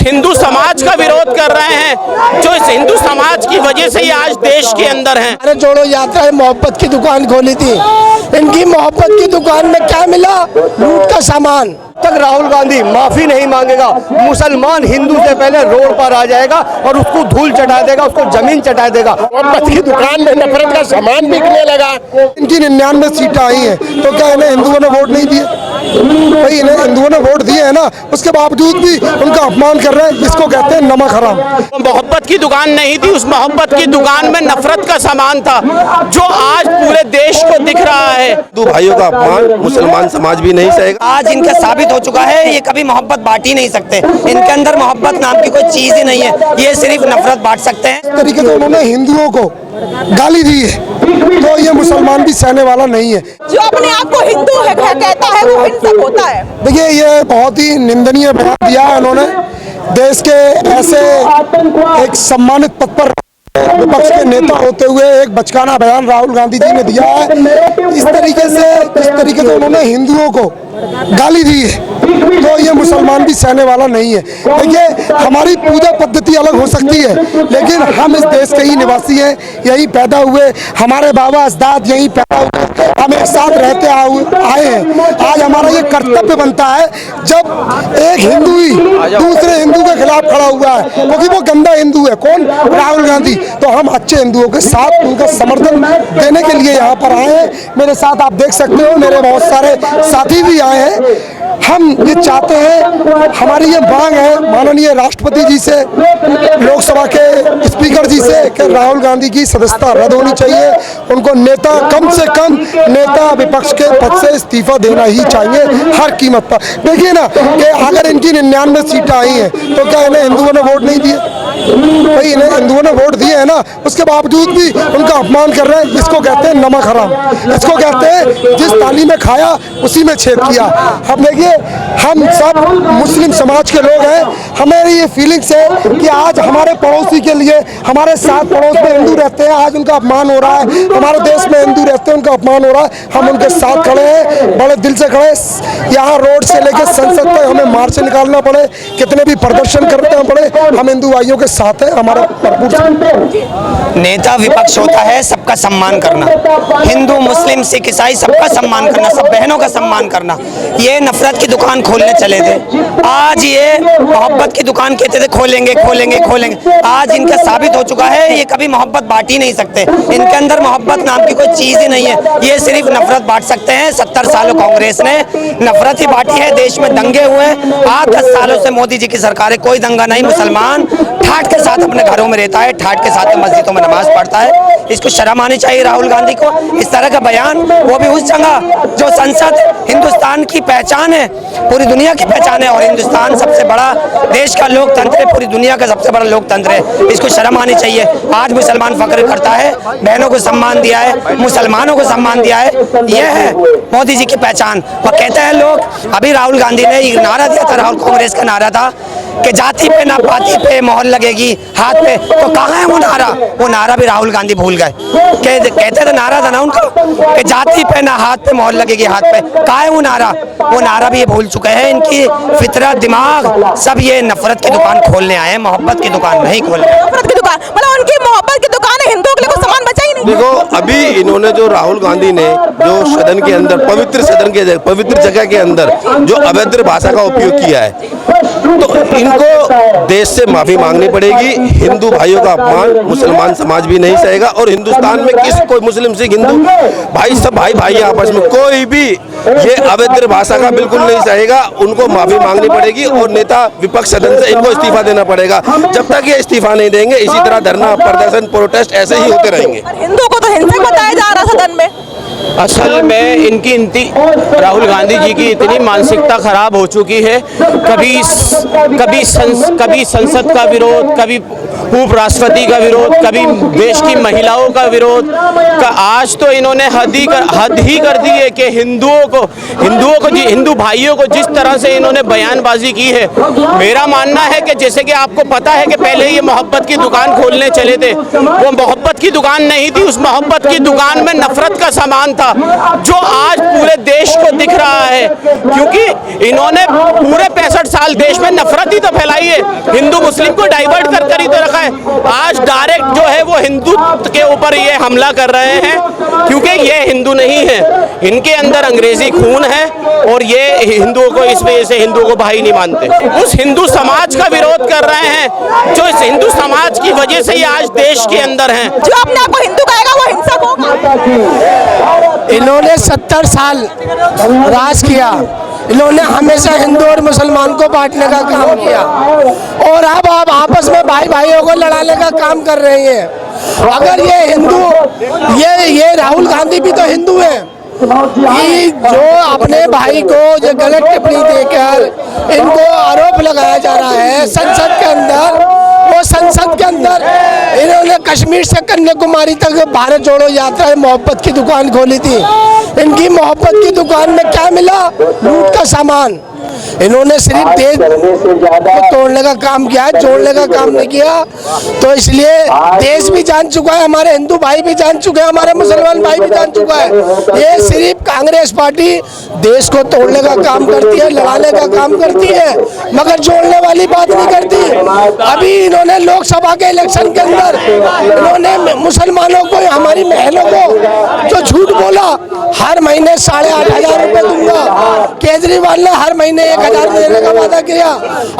हिंदू समाज का विरोध कर रहे हैं, जो इस हिंदू समाज की वजह से ये आज देश के अंदर हैं। भारत जोड़ो यात्रा है, मोहब्बत की दुकान खोली थी। इनकी मोहब्बत की दुकान में क्या मिला? लूट का सामान। तक राहुल गांधी माफी नहीं मांगेगा, मुसलमान हिंदू से पहले रोड पर आ जाएगा और उसको धूल चटा देगा, उसको जमीन चटा देगा। मोहब्बत की दुकान में नफरत का सामान बिकने लगा। इनकी 99 सीटें आई हैं, तो क्या इन्हें हिंदुओं ने वोट नहीं दिए? भाई इन्हें हिंदुओं ने वोट दिए है ना, उसके बावजूद भी उनका अपमान कर रहे हैं। इसको कहते हैं नमक हराम। मोहब्बत की दुकान नहीं थी, उस मोहब्बत की दुकान में नफरत का सामान था, जो आज पूरे देश को दिख रहा है। हिंदू भाइयों का अपमान मुसलमान समाज भी नहीं सहेगा। आज इनका साबित हो चुका है, ये कभी मोहब्बत बांट ही नहीं सकते। इनके अंदर मोहब्बत नाम की कोई चीज ही नहीं है, ये सिर्फ नफरत बांट सकते हैं। इस तरीके से उन्होंने हिंदुओं को गाली दी है, तो ये मुसलमान भी सहने वाला नहीं है। जो अपने आप को हिंदू है कहता है, वो हिंसक होता है। देखिए, ये बहुत ही निंदनीय बयान दिया है उन्होंने। देश के ऐसे एक सम्मानित पद पर विपक्ष के नेता होते हुए एक बचकाना बयान राहुल गांधी जी ने दिया है। इस तरीके से उन्होंने हिंदुओं को गाली दी है, तो ये मुसलमान भी सहने वाला नहीं है। देखिए, हमारी पूजा पद्धति अलग हो सकती है, लेकिन हम इस देश के ही निवासी हैं, यही पैदा हुए, हमारे बाबा अजदाद यही पैदा हुए, हम एक साथ रहते आए हैं। आज हमारा ये कर्तव्य बनता है, जब एक हिंदू ही दूसरे हिंदू के खिलाफ खड़ा हुआ है, क्योंकि वो गंदा हिंदू है, कौन? राहुल गांधी। तो हम अच्छे हिंदुओं के साथ उनका समर्थन देने के लिए यहाँ पर आए हैं। मेरे साथ आप देख सकते हो, मेरे बहुत सारे साथी भी आए हैं। हम ये चाहते हैं, हमारी ये मांग है माननीय राष्ट्रपति जी से, लोकसभा के स्पीकर जी से, कि राहुल गांधी की सदस्यता रद्द होनी चाहिए। उनको नेता, कम से कम नेता विपक्ष के पद से इस्तीफा देना ही चाहिए हर कीमत पर। देखिए ना, कि अगर इनकी 99 सीटें आई हैं, तो क्या इन्हें हिंदुओं ने वोट नहीं दिए? भाई इन्हें हिंदुओं ने वोट दिए है ना, उसके बावजूद भी उनका अपमान कर रहे हैं। इसको कहते हैं नमक हराम। इसको कहते हैं जिस थाली में खाया उसी में छेद किया। हम देखिए, हम सब मुस्लिम समाज के लोग हैं, हमें ये फीलिंग्स है कि आज हमारे पड़ोसी के लिए, हमारे साथ पड़ोस में हिंदू रहते हैं, आज उनका अपमान हो रहा है। हमारे देश में हिंदू रहते हैं, उनका अपमान हो रहा है। हम उनके साथ खड़े हैं, बड़े दिल से खड़े। यहाँ रोड से लेकर संसद तक हमें मार्च निकालना पड़े, कितने भी प्रदर्शन करना पड़े, हम हिंदू भाइयों के साथ हैं। हमारा भरपूर नेता विपक्ष होता है सबका सम्मान करना, हिंदू मुस्लिम सिख ईसाई सबका सम्मान करना, सब बहनों का सम्मान करना। ये नफरत की दुकान खोलने चले थे, आज ये मोहब्बत की दुकान कहते थे खोलेंगे खोलेंगे खोलेंगे। आज इनका साबित हो चुका है, ये कभी मोहब्बत बांट ही नहीं सकते। इनके अंदर मोहब्बत नाम की कोई चीज ही नहीं है, ये सिर्फ नफरत बांट सकते हैं। 70 सालों कांग्रेस ने नफरत ही बांटी है, देश में दंगे हुए। 8-10 सालों से मोदी जी की सरकार है, कोई दंगा नहीं। मुसलमान ठाठ के साथ अपने घरों में रहता है, ठाठ के साथ मस्जिदों में नमाज पढ़ता है। इसको शर्म आनी चाहिए राहुल गांधी को, इस तरह का बयान, वो भी उस जगह जो संसद हिंदुस्तान की पहचान है, पूरी दुनिया की पहचान है। और हिंदुस्तान सबसे बड़ा देश का लोकतंत्र है, पूरी दुनिया का सबसे बड़ा लोकतंत्र है। इसको शर्म आनी चाहिए। आज मुसलमान फख्र करता है, बहनों को सम्मान दिया है, मुसलमानों को सम्मान दिया है, यह है मोदी जी की पहचान। और कहते हैं लोग, अभी राहुल गांधी ने एक नारा दिया था, राहुल कांग्रेस का नारा था कि जाति पे ना पाति पे मोहर लगेगी हाथ पे। तो कहाँ है वो नारा? वो नारा भी राहुल गांधी भूल गए। कहते थे नारा था ना उनका कि जाति पे ना हाथ पे मोहर लगेगी हाथ पे, कहाँ है वो नारा? वो नारा भी ये भूल चुके हैं। इनकी फितरत, दिमाग सब ये नफरत की दुकान खोलने आए हैं, मोहब्बत की दुकान नहीं खोल रहे। नफरत की दुकान मतलब उनकी मोहब्बत की दुकान है, हिंदुओं के लिए कोई सामान बचा ही नहीं। देखो, अभी इन्होंने जो राहुल गांधी ने जो सदन के अंदर, पवित्र सदन के पवित्र जगह के अंदर जो अभद्र भाषा का उपयोग किया है, तो इनको देश से माफी मांगनी पड़ेगी। हिंदू भाइयों का अपमान मुसलमान समाज भी नहीं सहेगा। और हिंदुस्तान में किस कोई मुस्लिम सिख हिंदू भाई, सब भाई भाई आपस में, कोई भी ये अभद्र भाषा का बिल्कुल नहीं सहेगा। उनको माफी मांगनी पड़ेगी और नेता विपक्ष सदन से इनको इस्तीफा देना पड़ेगा। जब तक ये इस्तीफा नहीं देंगे, इसी तरह धरना, प्रदर्शन, प्रोटेस्ट ऐसे ही होते रहेंगे। हिंदुओं को तो हिंसक बताया जा रहा सदन में। असल में इनकी राहुल गांधी जी की इतनी मानसिकता खराब हो चुकी है, कभी संसद का विरोध, कभी उपराष्ट्रपति का विरोध, कभी देश की महिलाओं का विरोध का। आज तो इन्होंने हद ही कर दी है कि हिंदू भाइयों को जिस तरह से इन्होंने बयानबाजी की है। मेरा मानना है कि जैसे कि आपको पता है कि पहले ये मोहब्बत की दुकान खोलने चले थे, वो मोहब्बत की दुकान नहीं थी, उस मोहब्बत की दुकान में नफरत का सामान मुसलमान था, जो आज पूरे देश को दिख रहा है। क्योंकि इन्होंने पूरे 65 साल देश में नफरत ही तो फैलाई है, हिंदू मुस्लिम को डाइवर्ट कर ही तो रखा है। आज डायरेक्ट जो है वो हिंदुत्व के ऊपर ये हमला कर रहे हैं, क्योंकि ये हिंदू नहीं है, इनके अंदर अंग्रेजी खून है और ये हिंदुओं को इस वजह से हिंदुओं को भाई नहीं मानते। उस हिंदू समाज का विरोध कर रहे हैं, जो इस हिंदू समाज की वजह से ये आज देश के अंदर हैं। जो अपने आप को हिंदू कहेगा वो हिंसक होगा। इन्होंने 70 साल राज किया, इन्होंने हमेशा हिंदू और मुसलमान को बांटने का काम किया और अब आप आपस में भाई भाइयों को लड़ाने का काम कर रहे हैं। अगर ये हिंदू ये राहुल गांधी भी तो हिंदू है कि जो अपने भाई को जो गलत टिप्पणी देकर इनको आरोप लगाया जा रहा है संसद के अंदर, वो संसद के अंदर इन्होंने कश्मीर से कन्याकुमारी तक भारत जोड़ो यात्रा मोहब्बत की दुकान खोली थी। इनकी मोहब्बत की दुकान में क्या मिला? लूट का सामान। इन्होंने सिर्फ देश को तोड़ने का काम किया है, जोड़ने का काम नहीं किया। तो इसलिए देश भी जान चुका है, हमारे हिंदू भाई भी जान चुके हैं, हमारे मुसलमान भाई भी जान चुका है, ये सिर्फ कांग्रेस पार्टी देश को तोड़ने का काम करती है, लड़ाने का काम करती है, मगर जोड़ने वाली बात नहीं करती। अभी इन्होंने लोकसभा के इलेक्शन के अंदर इन्होंने मुसलमानों को, हमारी बहनों को जो झूठ बोला, हर महीने 8,500 रुपए दूंगा, केजरीवाल ने हर महीने 1,000 देने का वादा किया।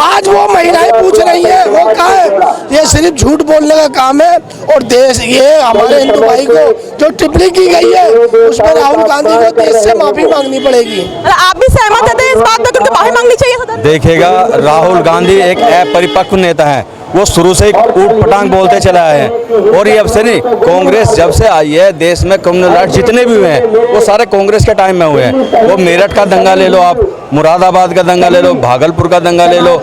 आज वो महिलाएं पूछ रही है वो कहाँ है? ये सिर्फ झूठ बोलने का काम है। और देश, ये हमारे हिंदू भाई को जो टिप्पणी की गई है उस पर राहुल गांधी को देश से माफी मांगनी पड़ेगी। आप भी सहमत हैं इस बात पर कि उनको माफी मांगनी चाहिए सदन? देखिएगा, राहुल गांधी एक अपरिपक्व नेता है, वो शुरू से ऊट पटांग बोलते चला आए हैं और ये अब से नहीं, कांग्रेस जब से आई है देश में कम्युनिस्ट जितने भी हुए हैं वो सारे कांग्रेस के टाइम में हुए हैं। वो मेरठ का दंगा ले लो, आप मुरादाबाद का दंगा ले लो, भागलपुर का दंगा ले लो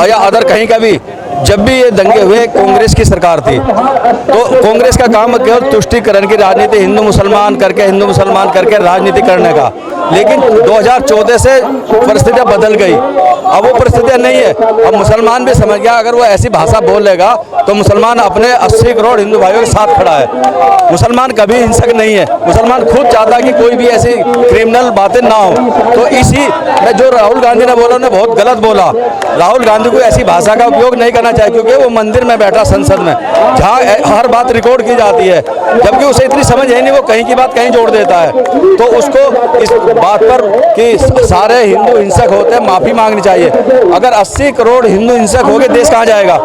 या अदर कहीं का भी, जब भी ये दंगे हुए कांग्रेस की सरकार थी। तो कांग्रेस का काम केवल तुष्टिकरण की राजनीति, हिंदू मुसलमान करके राजनीति करने का। लेकिन 2014 से परिस्थितियां बदल गई, अब वो परिस्थितियां नहीं है। अब मुसलमान भी समझ गया अगर वो ऐसी भाषा बोल लेगा तो मुसलमान अपने 80 करोड़ हिंदू भाइयों के साथ खड़ा है। मुसलमान कभी हिंसक नहीं है, मुसलमान खुद चाहता है कि कोई भी ऐसी क्रिमिनल बातें ना हो। तो इसी में जो राहुल गांधी ने बोला, उन्होंने बहुत गलत बोला। राहुल गांधी को ऐसी भाषा का उपयोग नहीं करना चाहिए, क्योंकि वो मंदिर में बैठा संसद में, जहाँ हर बात रिकॉर्ड की जाती है, जबकि उसे इतनी समझ है नहीं, वो कहीं की बात कहीं जोड़ देता है। तो उसको इस बात पर कि सारे हिंदू हिंसक होते हैं, माफी मांगनी चाहिए। अगर 80 करोड़ हिंदू हिंसक हो गए, देश कहाँ जाएगा?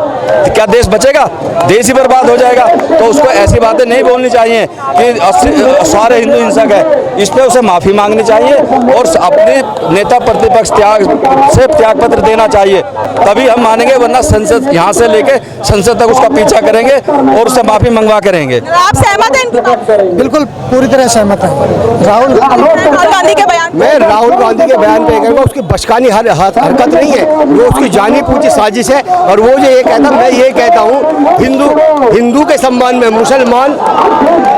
क्या देश बचेगा? देश ही बर्बाद हो जाएगा। तो उसको ऐसी बातें नहीं बोलनी चाहिए कि सारे हिंदू हिंसक है। इस पे उसे माफी मांगनी चाहिए और अपने नेता प्रतिपक्ष त्याग पत्र देना चाहिए, तभी हम मानेंगे, वरना संसद यहाँ से लेके संसद तक उसका पीछा करेंगे और उससे माफी मंगवा करेंगे। आप सहमत हैं इनकी बात से? बिल्कुल पूरी तरह सहमत है राहुल गांधी के बयान? मैं राहुल गांधी के बयान पे कहूँगा उसकी बचकानी हरकत नहीं है, वो उसकी जानी पूछी साजिश है। और वो जो ये कहता, मैं ये कहता हूँ हिंदू के सम्मान में, मुसलमान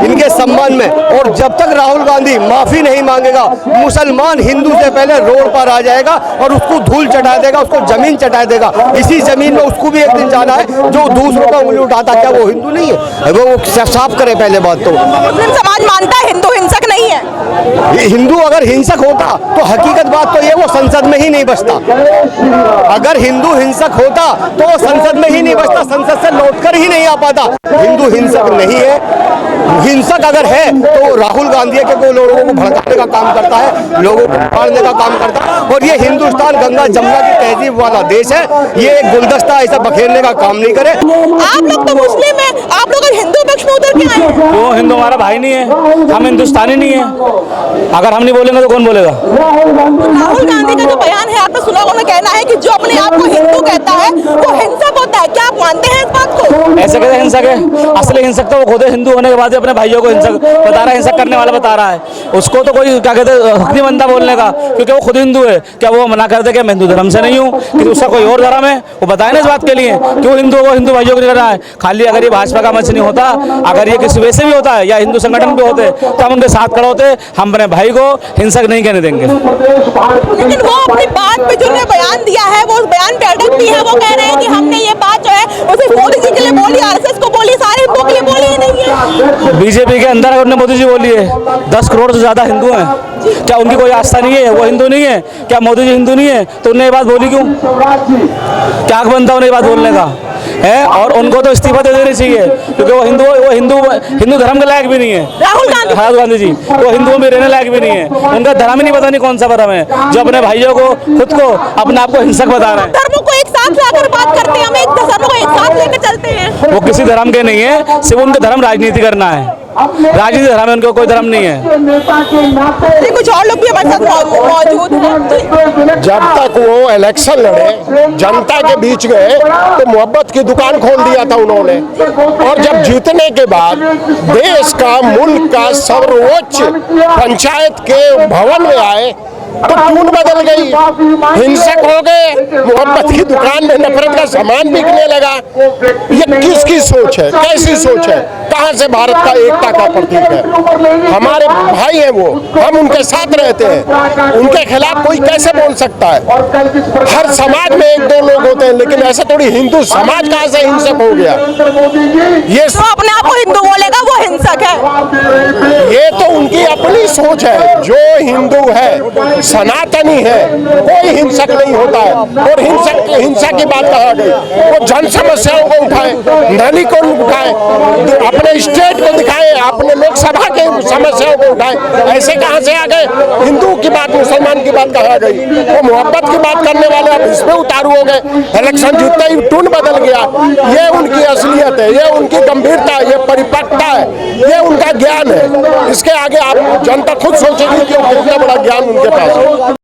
इनके सम्मान में, और जब तक राहुल गांधी माफी नहीं मांगेगा, मुसलमान हिंदू से पहले रोड पर आ जाएगा और उसको धूल चटा देगा, उसको जमीन चटा देगा। इसी जमीन में उसको भी एक दिन जाना है। जो दूसरों का उंगली उठाता, क्या वो हिंदू नहीं है? वो साफ करे पहले बात। तो मुस्लिम समाज मानता है हिंदू हिंसक नहीं है। हिंदू अगर हिंसक होता तो हकीकत बात तो ये वो संसद में ही नहीं बचता। अगर हिंदू हिंसक होता तो वो संसद में ही नहीं बचता, संसद से लौटकर ही नहीं आ पाता। हिंदू हिंसक नहीं है। हिंसक अगर है तो वो राहुल गांधी है, क्योंकि वो लोगों को भड़काने का काम करता है, लोगों को मारने का काम करता है। और ये हिंदुस्तान गंगा जमुना की तहजीब वाला देश है, ये एक गुलदस्ता ऐसा बखेरने का काम नहीं करे। आप लोग तो मुस्लिम हैं, आप लोग हिंदू पक्ष में उतर के आए हैं। वो हिंदू हमारा भाई नहीं है, हम हिंदुस्तानी नहीं है। अगर हम नहीं बोलेंगे तो कौन बोलेगा? राहुल गांधी का जो बयान है, आपने सुना, उन्होंने कहना है कि जो अपने आप को हिंदू कहता है वो हिंसक होता है। क्या आप मानते हैं इस बात को? ऐसे कहते हिंसक है? असली हिंसक तो वो खुद है, हिंदू होने के बाद अपने भाइयों को हिंसक बता रहा है, हिंसक करने वाला बता रहा है। उसको तो कोई क्या कहते हैं, हक नहीं बनता बोलने का, क्योंकि वो खुद हिंदू है। क्या वो मना कर दे कि मैं हिंदू धर्म से नहीं हूँ, कि उसका कोई और धर्म है? वो बताए ना इस बात के लिए, क्यों हिंदू को हिंदू भाइयों को नहीं करना है। खाली अगर ये भाजपा का मंच नहीं होता, अगर ये किसी वैसे भी होता है या हिंदू संगठन भी होते, तो हम उनके साथ खड़े होते। हम अपने भाई को हिंसक नहीं कहने देंगे। लेकिन वो अपनी बात पे जो बयान दिया है, वो उस बयान पे अटक भी है। वो कह रहे हैं कि हमने ये बात जो है वो सिर्फ मोदी जी के लिए बोली, आरएसएस को बोली, सारे हिंदुओं के लिए बोली ही नहीं है। बीजेपी के अंदर अगर मोदी जी बोलिए 10 करोड़ से ज़्यादा हिंदू हैं, क्या उनकी कोई आस्था नहीं है? वो हिंदू नहीं है क्या? मोदी जी हिंदू नहीं है तो उन्हें ये बात बोली क्यों? क्या हक बनता उन्हें ये बात बोलने का है? और उनको तो इस्तीफा दे देनी चाहिए क्योंकि वो हिंदू धर्म के लायक भी नहीं है। राहुल गांधी जी वो हिंदुओं में रहने लायक भी नहीं है। उनका धर्म ही नहीं पता नहीं कौन सा धर्म है जो अपने भाइयों को खुद को अपने आप को हिंसक बता रहे हैं। धर्मों को एक साथ लाकर बात करते हैं, हम एक धर्म को एक साथ लेकर चलते हैं। वो किसी धर्म के नहीं है, सिर्फ उनका धर्म राजनीति करना है। राजनीति धर्म है, उनका कोई धर्म नहीं है। कुछ और लोग भी हमारे साथ मौजूद हैं। जब तक वो इलेक्शन लड़े जनता के बीच गए तो मोहब्बत की दुकान खोल दिया था उन्होंने, और जब जीतने के बाद देश का मुल्क का सर्वोच्च पंचायत के भवन में आए तो टून बदल गई, हिंसक हो गए, मोहब्बत की दुकान में नफरत का सामान बिकने लगा। ये किसकी सोच है? कैसी सोच है? कहां से भारत का एकता का प्रतीक है? हमारे भाई हैं वो, हम उनके साथ रहते हैं, उनके खिलाफ कोई कैसे बोल सकता है? हर समाज में एक दो लोग होते हैं, लेकिन ऐसा थोड़ी हिंदू समाज कहां से हिंसक हो गया? ये जो अपने आप को हिंदू बोलेगा वो हिंसक है। ये तो उनकी अपनी सोच है। जो हिंदू है, सनातनी है, कोई हिंसक नहीं होता है। और हिंसा की बात कहाँ गई? वो जन समस्याओं को उठाए, धनी को उठाए, अपने स्टेट को दिखाए, अपने लोकसभा के समस्याओं को उठाए। ऐसे कहाँ से आ गए? हिंदू की बात, मुसलमान की बात कहाँ गई? वो मोहब्बत की बात करने वाले अब इसमें उतारू हो गए। इलेक्शन जीतते ही टून बदल गया। ये उनकी असलियत है, ये उनकी गंभीरता है, ये परिपक्वता है, ये उनका ज्ञान है। इसके आगे आप जनता खुद सोचेगी कि कितना बड़ा ज्ञान उनके पास है।